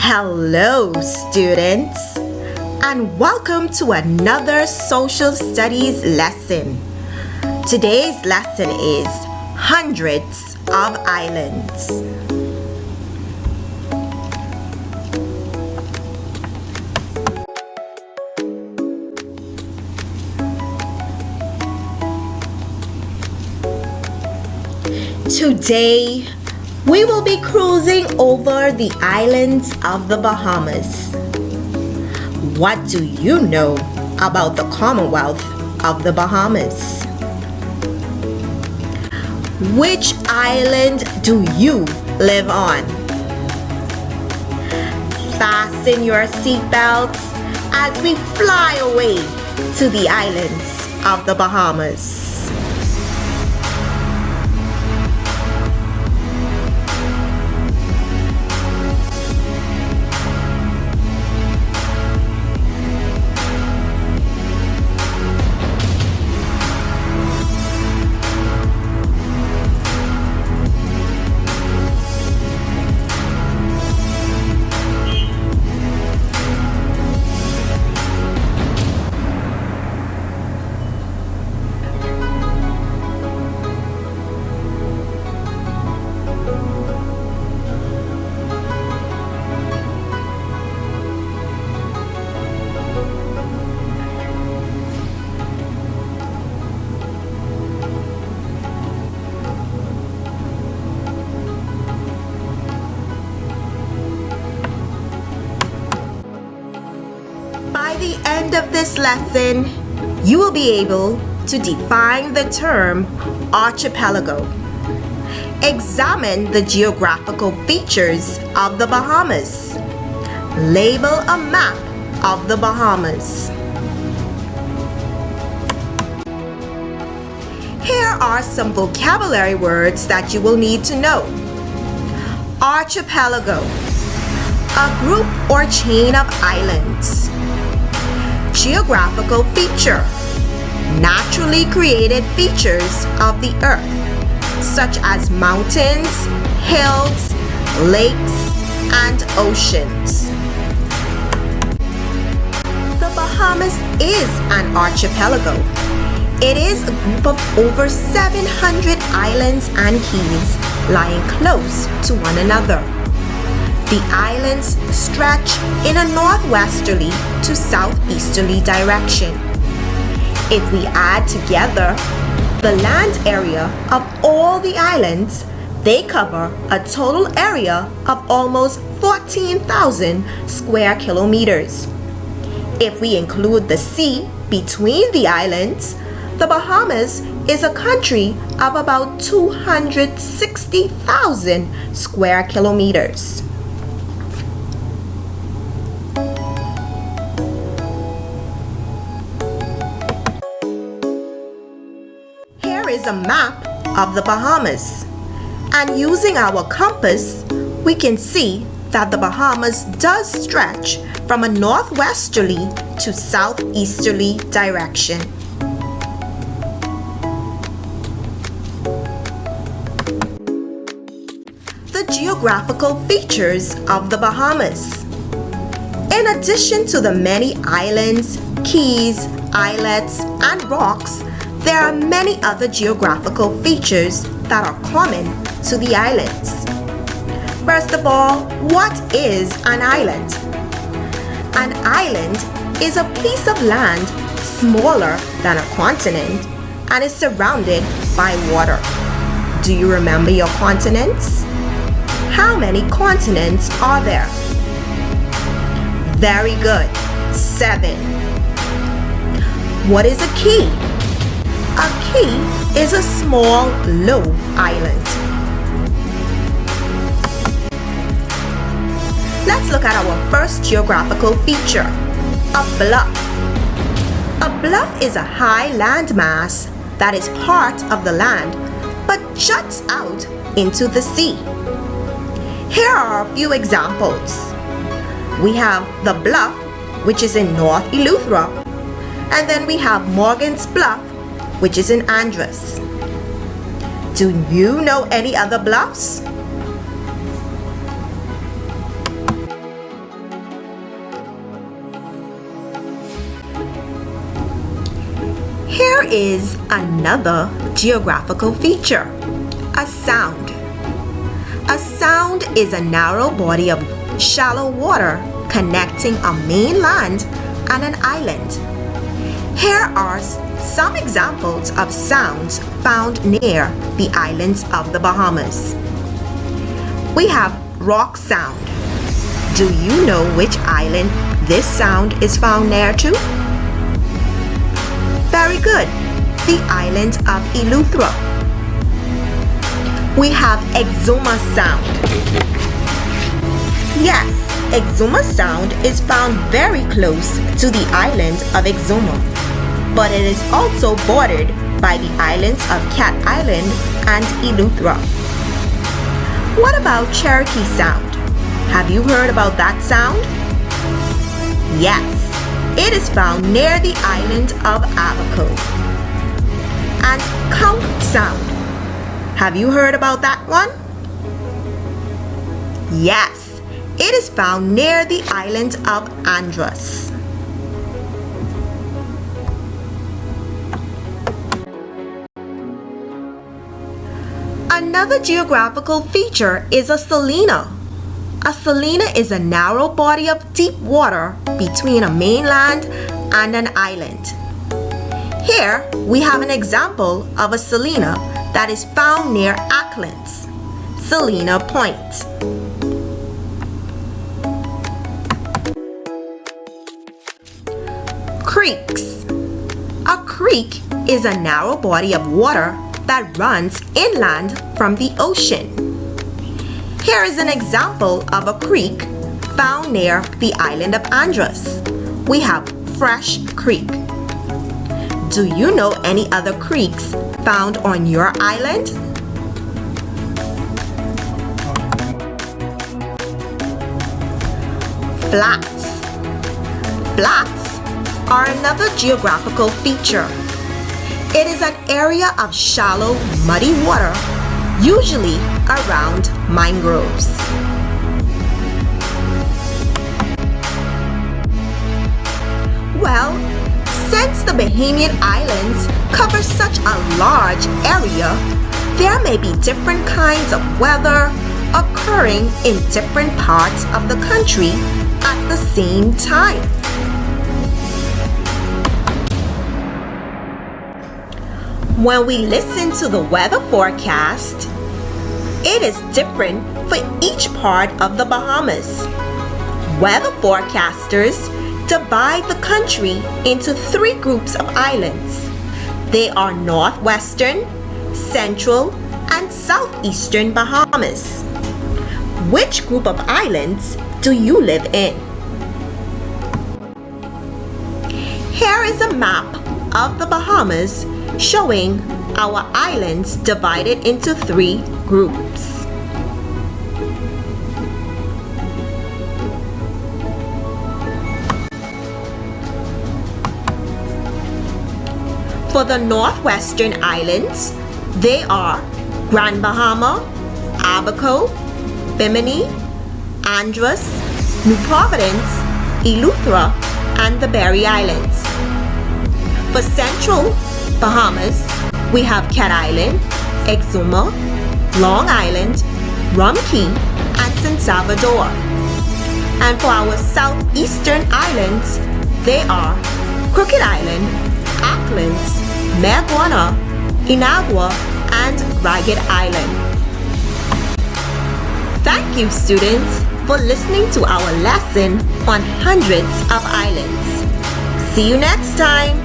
Hello, students, and welcome to another social studies lesson. Today's lesson is Hundreds of Islands. Today, we will be cruising over the islands of the Bahamas. What do you know about the Commonwealth of the Bahamas? Which island do you live on? Fasten your seatbelts as we fly away to the islands of the Bahamas. By the end of this lesson, you will be able to define the term archipelago. Examine the geographical features of the Bahamas. Label a map of the Bahamas. Here are some vocabulary words that you will need to know. Archipelago, a group or chain of islands. Geographical feature, naturally created features of the earth, such as mountains, hills, lakes, and oceans. The Bahamas is an archipelago. It is a group of over 700 islands and keys lying close to one another. The islands stretch in a northwesterly to southeasterly direction. If we add together the land area of all the islands, they cover a total area of almost 14,000 square kilometers. If we include the sea between the islands, the Bahamas is a country of about 260,000 square kilometers. Here is a map of the Bahamas, and using our compass, we can see that the Bahamas does stretch from a northwesterly to southeasterly direction. The geographical features of the Bahamas. In addition to the many islands, keys, islets, and rocks, there are many other geographical features that are common to the islands. First of all, what is an island? An island is a piece of land smaller than a continent and is surrounded by water. Do you remember your continents? How many continents are there? Very good. 7. What is a key? A key is a small, low island. Let's look at our first geographical feature, a bluff. A bluff is a high landmass that is part of the land but juts out into the sea. Here are a few examples. We have the Bluff, which is in North Eleuthera, and then we have Morgan's Bluff, which is in Andros. Do you know any other bluffs? is another geographical feature, a sound. A sound is a narrow body of shallow water connecting a mainland and an island. Here are some examples of sounds found near the islands of the Bahamas. We have Rock Sound. Do you know which island this sound is found near to? Very good, the island of Eleuthera. We have Exuma Sound. Yes, Exuma Sound is found very close to the island of Exuma, but it is also bordered by the islands of Cat Island and Eleuthera. What about Cherokee Sound? Have you heard about that sound? Yes, it is found near the island of Abaco. And Conch Sound. Have you heard about that one? Yes, it is found near the island of Andros. Another geographical feature is a salina. A salina is a narrow body of deep water between a mainland and an island. Here we have an example of a salina that is found near Acklins, Salina Point. Creeks. A creek is a narrow body of water that runs inland from the ocean. Here is an example of a creek found near the island of Andros. We have Fresh Creek. Do you know any other creeks found on your island? Flats. Flats are another geographical feature. It is an area of shallow, muddy water, usually around mangroves. Well, since the Bahamian Islands cover such a large area, there may be different kinds of weather occurring in different parts of the country at the same time. When we listen to the weather forecast, it is different for each part of the Bahamas. Weather forecasters divide the country into 3 groups of islands. They are Northwestern, Central, and Southeastern Bahamas. Which group of islands do you live in? Here is a map of the Bahamas showing our islands divided into 3 groups. For the Northwestern Islands, they are Grand Bahama, Abaco, Bimini, Andros, New Providence, Eleuthera, and the Berry Islands. For Central Bahamas, we have Cat Island, Exuma, Long Island, Rum Cay, and San Salvador. And for our southeastern islands, they are Crooked Island, Acklins, Mayaguana, Inagua, and Ragged Island. Thank you, students, for listening to our lesson on hundreds of islands. See you next time.